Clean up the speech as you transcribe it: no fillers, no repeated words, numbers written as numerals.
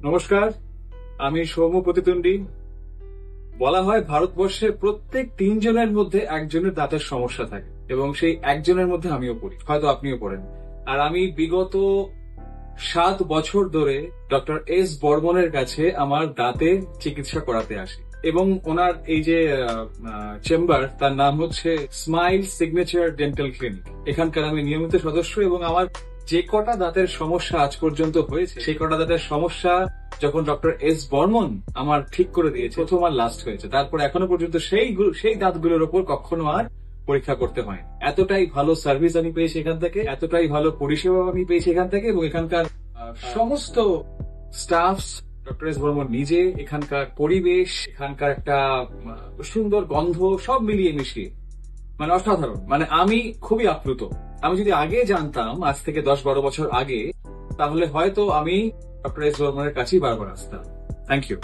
নমস্কার, আমি সৌম্য প্রতিদ্বন্দ্বী। বলা হয় ভারতবর্ষের প্রত্যেক 3 জনের মধ্যে একজনের দাঁতের সমস্যা থাকে এবং সেই একজনের মধ্যে আমিও পড়ি, হয়তো আপনিও পড়েন। আর আমি বিগত 7 বছর ধরে ডক্টর এস বর্মনের কাছে আমার দাঁতের চিকিৎসা করাতে আসি এবং ওনার এই যে চেম্বার, তার নাম হচ্ছে স্মাইল সিগনেচার ডেন্টাল ক্লিনিক। এখানকার আমি নিয়মিত সদস্য এবং আমার যে কটা দাঁতের সমস্যা আজ পর্যন্ত হয়েছে সেই কটা দাঁতের সমস্যা যখন ডক্টর এস বর্মন আমার ঠিক করে দিয়েছে, প্রথম আর লাস্ট হয়েছে। তারপর এখনো পর্যন্ত সেই দাঁতগুলোর ওপর কখনো আর পরীক্ষা করতে হয়। এতটাই ভালো সার্ভিস আমি পেয়েছি এখান থেকে, এতটাই ভালো পরিষেবা আমি পেয়েছি এখান থেকে, এবং এখানকার সমস্ত স্টাফস, ডক্টর এস বর্মন নিজে, এখানকার পরিবেশ, এখানকার একটা সুন্দর গন্ধ, সব মিলিয়ে মিশিয়ে মানে অসাধারণ। মানে আমি খুবই আপ্লুত। আমি যদি আগে জানতাম, আজ থেকে 10-12 বছর আগে, তাহলে হয়তো আমি ডক্টর এস বর্মনের কাছেই বারবার আসতাম। Thank you.